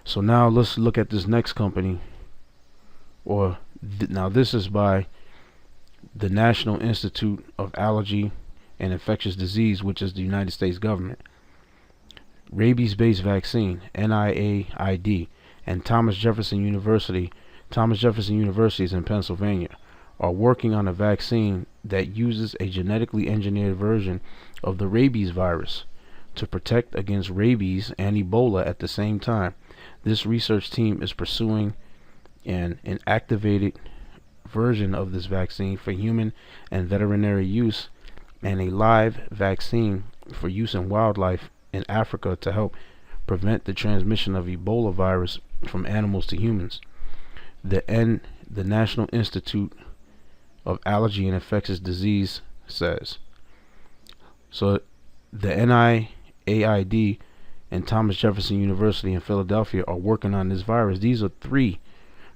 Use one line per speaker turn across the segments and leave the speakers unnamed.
So now let's look at this next company, now this is by the National Institute of Allergy and Infectious Disease, which is the United States government. Rabies-based vaccine, NIAID, and Thomas Jefferson University is in Pennsylvania, are working on a vaccine that uses a genetically engineered version of the rabies virus to protect against rabies and Ebola at the same time. This research team is pursuing an inactivated version of this vaccine for human and veterinary use, and a live vaccine for use in wildlife in Africa to help prevent the transmission of Ebola virus from animals to humans. The National Institute of Allergy and Infectious Disease says. So the NIAID and Thomas Jefferson University in Philadelphia are working on this virus. These are three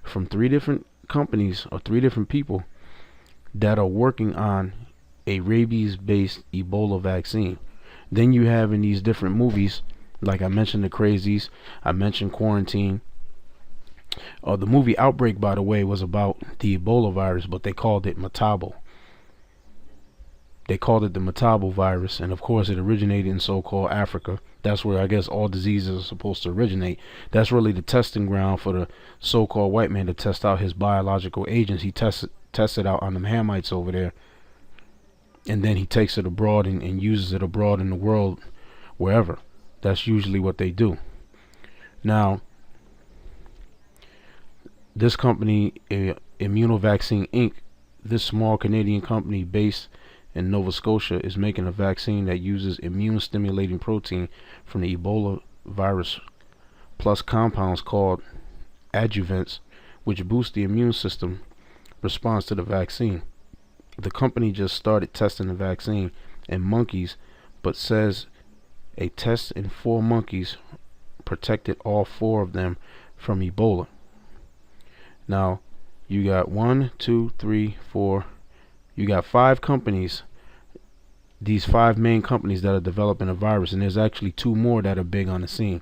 different companies or three different people that are working on a rabies-based Ebola vaccine. Then you have in these different movies, like I mentioned, The Crazies, I mentioned Quarantine. The movie Outbreak, by the way, was about the Ebola virus, but they called it Matabo. They called it the Matabo virus, and of course it originated in so-called Africa. That's where I guess all diseases are supposed to originate. That's really the testing ground for the so-called white man to test out his biological agents. He tested out on them Hamites over there, and then he takes it abroad and uses it abroad in the world, wherever. That's usually what they do. Now, this company, Immunovaccine Inc., this small Canadian company based in Nova Scotia, is making a vaccine that uses immune-stimulating protein from the Ebola virus plus compounds called adjuvants, which boost the immune system response to the vaccine. The company just started testing the vaccine in monkeys, but says a test in 4 monkeys protected all 4 of them from Ebola. Now, you got 1, 2, 3, 4. You got 5 companies. These 5 main companies that are developing a virus, and there's actually 2 more that are big on the scene.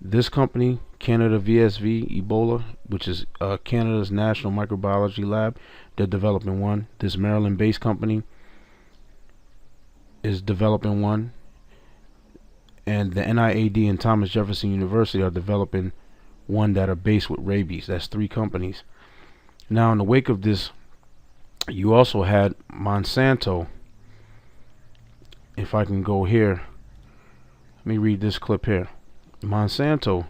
This company, Canada VSV Ebola, which is Canada's National Microbiology Lab, they're developing one. This Maryland-based company is developing one, and the NIAID and Thomas Jefferson University are developing one that are based with rabies. That's 3 companies. Now, in the wake of this, you also had Monsanto. If I can go here, let me read this clip here. Monsanto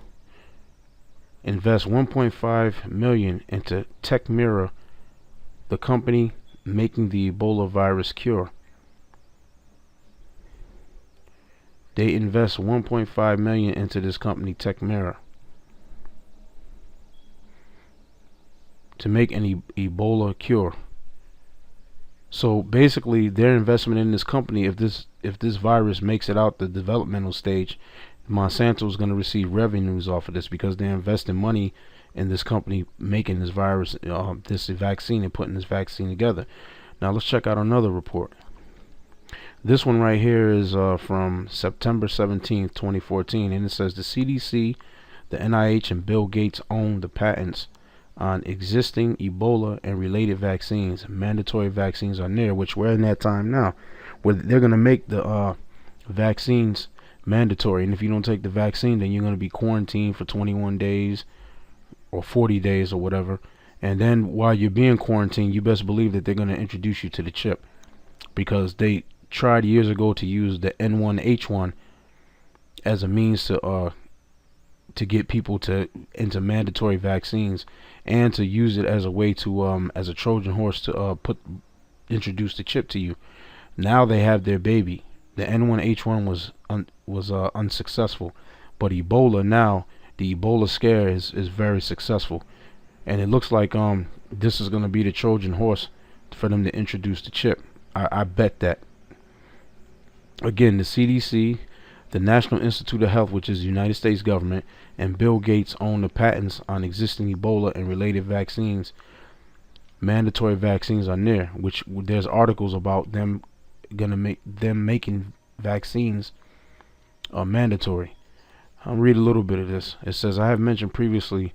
invests 1.5 million into TechMira, the company making the Ebola virus cure. They invest 1.5 million into this company, TechMira, to make an Ebola cure. So basically, their investment in this company, if this virus makes it out the developmental stage, Monsanto is going to receive revenues off of this because they're investing money in this company making this virus, this vaccine, and putting this vaccine together. Now let's check out another report. This one right here is from September 17th, 2014, and it says the CDC, the NIH, and Bill Gates own the patents on existing Ebola and related vaccines. Mandatory vaccines are near, which we're in that time now, where they're going to make the vaccines mandatory, and if you don't take the vaccine, then you're going to be quarantined for 21 days or 40 days or whatever. And then while you're being quarantined, you best believe that they're going to introduce you to the chip, because they tried years ago to use the N1H1 as a means to get people into mandatory vaccines, and to use it as a way to as a Trojan horse to introduce the chip to you. Now they have their baby. The N1H1 was unsuccessful, but Ebola now, the Ebola scare is very successful, and it looks like this is going to be the Trojan horse for them to introduce the chip. I bet that. Again, the CDC, the National Institute of Health, which is the United States government, and Bill Gates own the patents on existing Ebola and related vaccines. Mandatory vaccines are near, which there's articles about them making vaccines mandatory. I'll read a little bit of this. It says, I have mentioned previously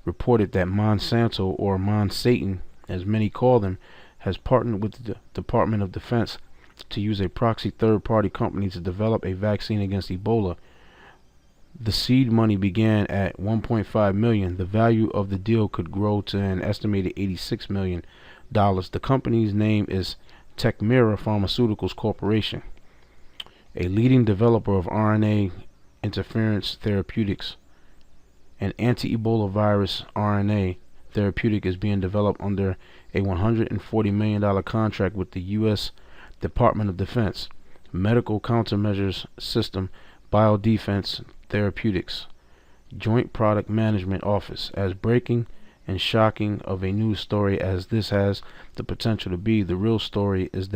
reported that Monsanto, or Monsatan, as many call them, has partnered with the Department of Defense to use a proxy third-party company to develop a vaccine against Ebola. The seed money began at 1.5 million. The value of the deal could grow to an estimated 86 million dollars. The company's name is Techmira Pharmaceuticals Corporation, a leading developer of RNA interference therapeutics. An anti-Ebola virus RNA therapeutic is being developed under a $140 million contract with the U.S. Department of Defense Medical Countermeasures System Biodefense Therapeutics Joint Product Management Office. As breaking and shocking of a news story as this has the potential to be, the real story is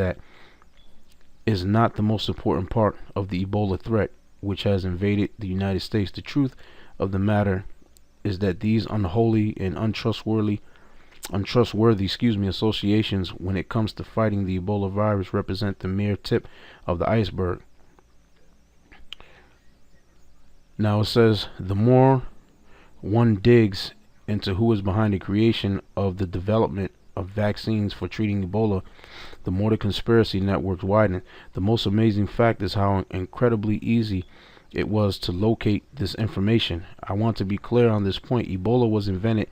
not the most important part of the Ebola threat which has invaded the United States. The truth of the matter is that these unholy and untrustworthy associations when it comes to fighting the Ebola virus represent the mere tip of the iceberg. Now it says, the more one digs into who is behind the creation of the development of vaccines for treating Ebola, the more the conspiracy networks widen. The most amazing fact is how incredibly easy it was to locate this information. I want to be clear on this point. Ebola was invented.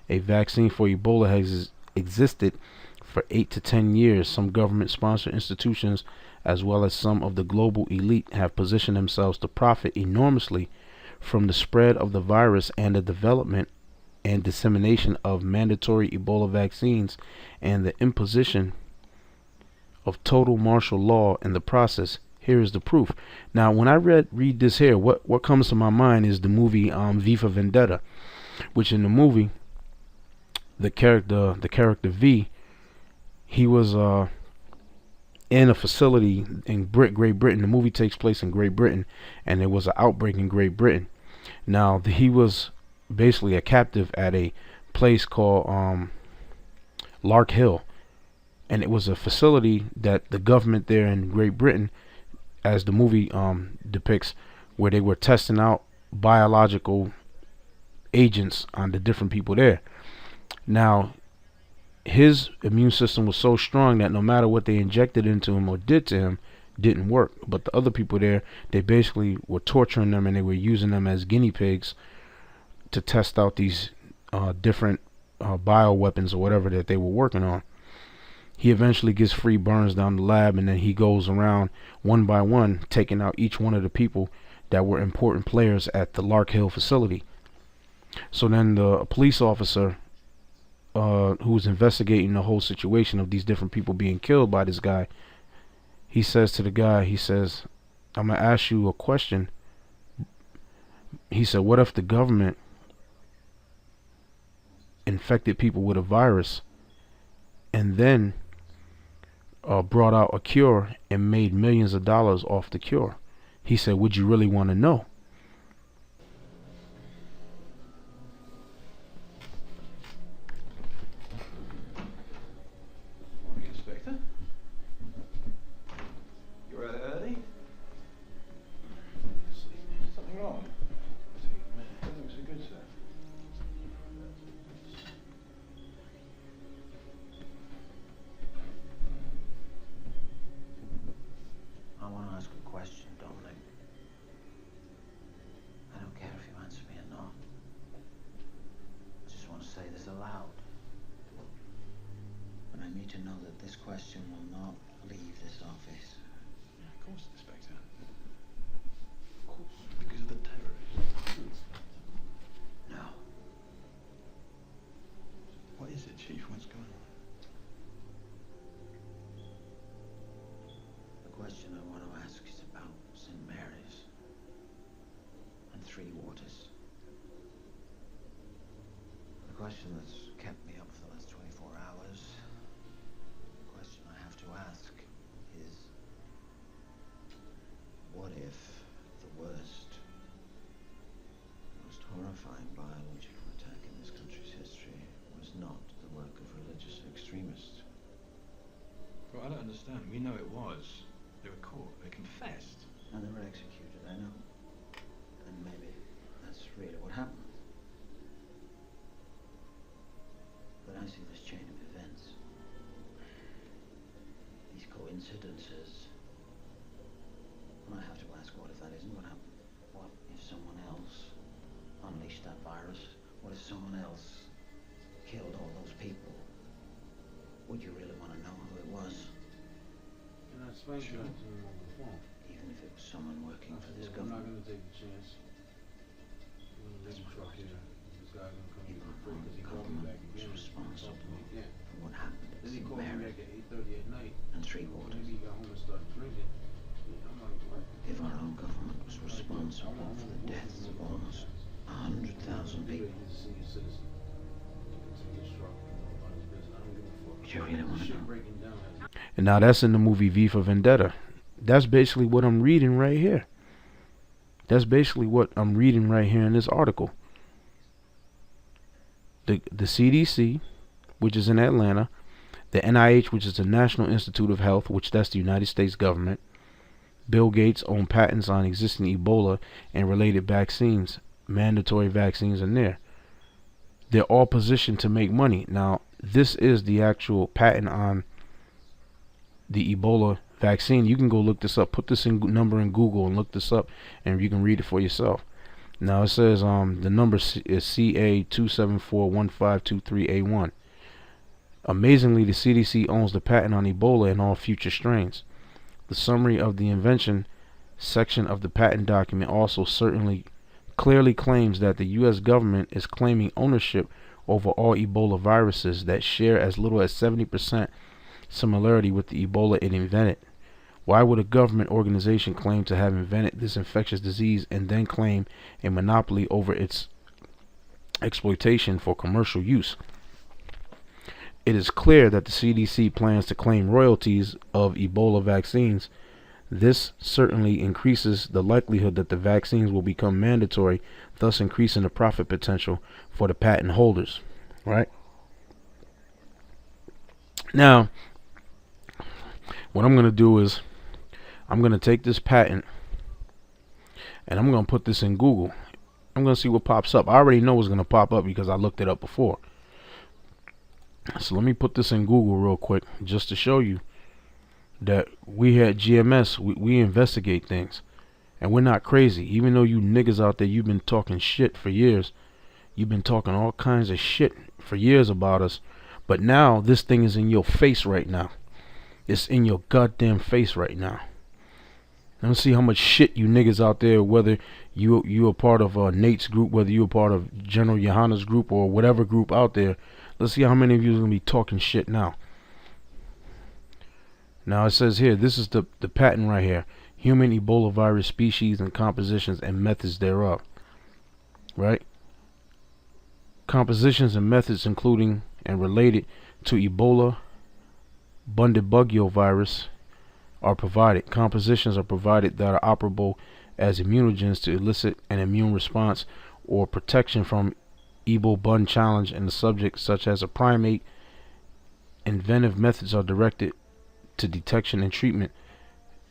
A vaccine for Ebola has existed for 8 to 10 years. Some government-sponsored institutions, as well as some of the global elite, have positioned themselves to profit enormously from the spread of the virus and the development and dissemination of mandatory Ebola vaccines and the imposition of total martial law in the process. Here is the proof. Now, when I read this here, what comes to my mind is the movie V for Vendetta, which in the movie, the character V, he was in a facility in Great Britain. The movie takes place in Great Britain, and there was an outbreak in Great Britain. Now, he was basically a captive at a place called Lark Hill, and it was a facility that the government there in Great Britain, as the movie depicts, where they were testing out biological agents on the different people there. Now, his immune system was so strong that no matter what they injected into him or did to him, didn't work. But the other people there, they basically were torturing them, and they were using them as guinea pigs to test out these different bioweapons or whatever that they were working on. He eventually gets free, burns down the lab, and then he goes around one by one, taking out each one of the people that were important players at the Lark Hill facility. So then the police officer who was investigating the whole situation of these different people being killed by this guy, he says to the guy, he says, I'm going to ask you a question. He said, what if the government infected people with a virus and then brought out a cure and made millions of dollars off the cure? He said, would you really want to know?
Morning, Inspector. You're out early? Something wrong? Doesn't look so good, sir.
I want to ask a question, Dominic. I don't care if you answer me or not. I just want to say this aloud. And I need to know that this question will not leave this office.
Yeah, of course, Inspector. Of course, because of the terrorists.
No.
What is it, Chief? What's going on?
The question I want to ask is about St. Mary's and Three Waters. The question that's kept me up for the last 24 hours. The question I have to ask is, what if the worst, most horrifying biological attack in this country's history was not the work of religious extremists?
Well, I don't understand. We know it was. They were caught. They confessed.
And they were executed, I know. And many incidences. And I have to ask, what if that isn't what happened? What if someone else unleashed that virus? What if someone else killed all those people? Would you really want to know who it was?
Can I explain that to him on the phone?
Even if it was someone working for this
I'm not
government?
gonna take the chance. I'm gonna leave the truck here. This guy's gonna come
If
in
our
free
own
because he called me
government
back
was
again.
responsible
Again.
for what happened
Then he
to
called me
Mary
back at 8:30 at night.
and three
Maybe
waters.
he got home and started drinking. I'm like, what?
If our own government was responsible for the deaths of almost 100,000 people, would you really want to know?
And now that's in the movie V for Vendetta. That's basically what I'm reading right here. That's basically what I'm reading right here in this article. The CDC, which is in Atlanta, the NIH, which is the National Institute of Health, which that's the United States government. Bill Gates owned patents on existing Ebola and related vaccines. Mandatory vaccines in there. They're all positioned to make money. Now, this is the actual patent on the Ebola vaccine. You can go look this up. Put this number in Google and look this up, and you can read it for yourself. Now it says the number is CA2741523A1. Amazingly, the CDC owns the patent on Ebola and all future strains. The summary of the invention section of the patent document also clearly claims that the U.S. government is claiming ownership over all Ebola viruses that share as little as 70% similarity with the Ebola it invented. Why would a government organization claim to have invented this infectious disease and then claim a monopoly over its exploitation for commercial use? It is clear that the CDC plans to claim royalties of Ebola vaccines. This certainly increases the likelihood that the vaccines will become mandatory, thus increasing the profit potential for the patent holders. Right? Now, what I'm going to do is I'm going to take this patent and I'm going to put this in Google. I'm going to see what pops up. I already know what's going to pop up because I looked it up before. So let me put this in Google real quick just to show you that we at GMS, we investigate things. And we're not crazy. Even though you niggas out there, you've been talking shit for years. You've been talking all kinds of shit for years about us. But now this thing is in your face right now. It's in your goddamn face right now. Let's see how much shit you niggas out there, whether you are part of Nate's group, whether you're part of General Johanna's group or whatever group out there. Let's see how many of you are going to be talking shit now. Now it says here, this is the patent right here. Human Ebola virus species and compositions and methods thereof. Right? Compositions and methods including and related to Ebola, Bundibugyo virus are provided. Compositions are provided that are operable as immunogens to elicit an immune response or protection from Ebola challenge in the subject, such as a primate. Inventive methods are directed to detection and treatment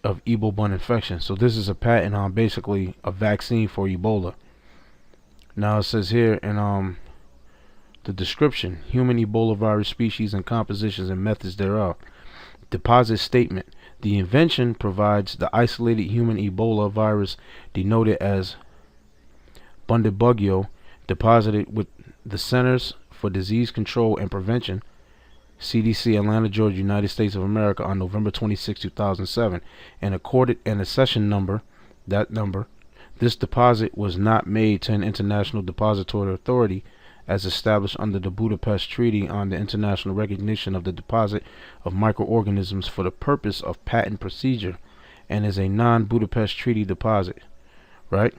of Ebola infection. So this is a patent on basically a vaccine for Ebola. Now it says here in the description, human Ebola virus species and compositions and methods thereof. Deposit statement. The invention provides the isolated human Ebola virus denoted as Bundibugyo deposited with the Centers for Disease Control and Prevention, CDC, Atlanta, Georgia, United States of America, on November 26, 2007, and accorded an accession number. That number. This deposit was not made to an international depository authority as established under the Budapest Treaty on the international recognition of the deposit of microorganisms for the purpose of patent procedure, and is a non-Budapest Treaty deposit. Right?